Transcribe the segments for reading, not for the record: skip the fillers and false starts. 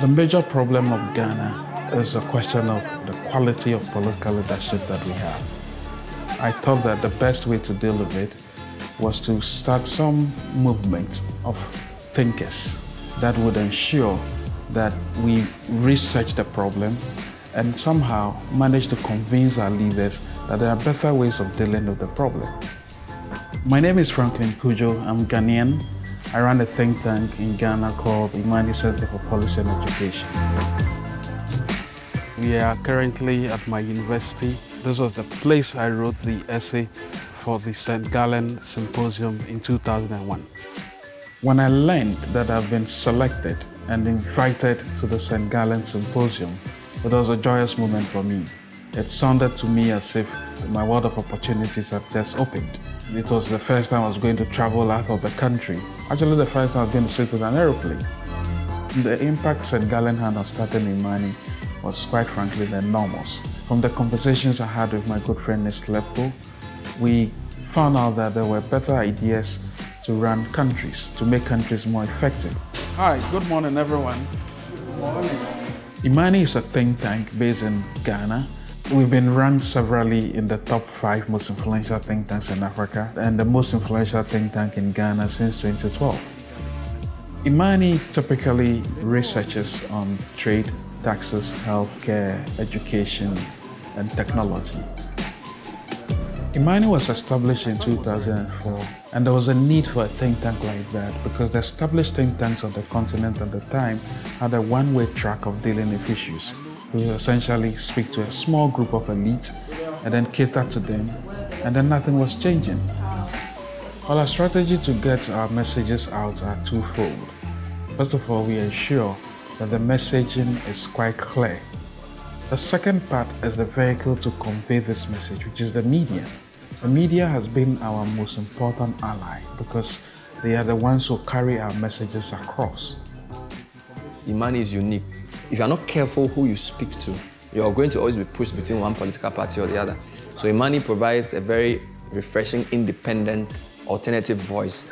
The major problem of Ghana is a question of the quality of political leadership that we have. I thought that the best way to deal with it was to start some movement of thinkers that would ensure that we research the problem and somehow manage to convince our leaders that there are better ways of dealing with the problem. My name is Franklin Kujo. I'm Ghanaian. I run a think tank in Ghana called IMANI Center for Policy and Education. We are currently at my university. This was the place I wrote the essay for the St. Gallen Symposium in 2001. When I learned that I've been selected and invited to the St. Gallen Symposium, it was a joyous moment for me. It sounded to me as if my world of opportunities had just opened. It was the first time I was going to travel out of the country. Actually, the first time I was going to sit in an aeroplane. The impact St. Gallen had on starting IMANI was quite frankly enormous. From the conversations I had with my good friend Lepko, we found out that there were better ideas to run countries, to make countries more effective. Hi, good morning everyone. Good morning. IMANI is a think tank based in Ghana. We've been ranked severally in the top 5 most influential think tanks in Africa and the most influential think tank in Ghana since 2012. IMANI typically researches on trade, taxes, healthcare, education, and technology. IMANI was established in 2004, and there was a need for a think tank like that because the established think tanks on the continent at the time had a one-way track of dealing with issues. We essentially speak to a small group of elites and then cater to them, and then nothing was changing. Well, our strategy to get our messages out are twofold. First of all, we ensure that the messaging is quite clear. The second part is the vehicle to convey this message, which is the media. The media has been our most important ally because they are the ones who carry our messages across. IMANI is unique. If you are not careful who you speak to, you are going to always be pushed between one political party or the other. So IMANI provides a very refreshing, independent, alternative voice.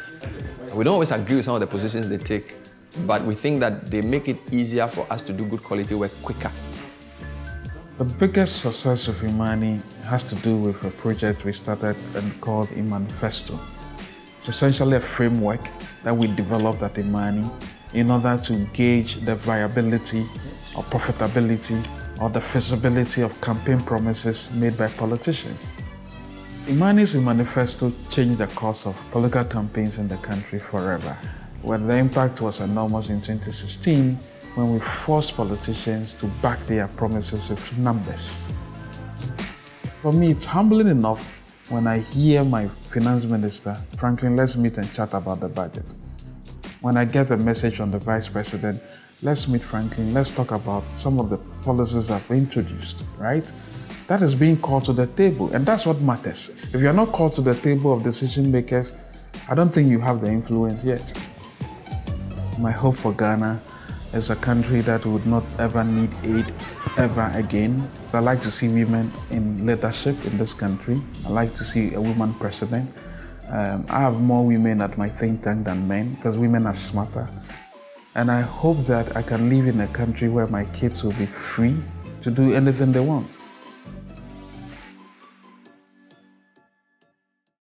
We don't always agree with some of the positions they take, but we think that they make it easier for us to do good quality work quicker. The biggest success of IMANI has to do with a project we started and called Manifesto. It's essentially a framework that we developed at IMANI in order to gauge the viability or profitability or the feasibility of campaign promises made by politicians. IMANI's manifesto changed the course of political campaigns in the country forever, where the impact was enormous in 2016 when we forced politicians to back their promises with numbers. For me, it's humbling enough when I hear my finance minister, Franklin, let's meet and chat about the budget. When I get a message from the Vice President, let's meet Franklin, let's talk about some of the policies I've introduced, right? That is being called to the table, and that's what matters. If you're not called to the table of decision makers, I don't think you have the influence yet. My hope for Ghana is a country that would not ever need aid ever again. I like to see women in leadership in this country. I like to see a woman president. I have more women at my think tank than men because women are smarter. And I hope that I can live in a country where my kids will be free to do anything they want.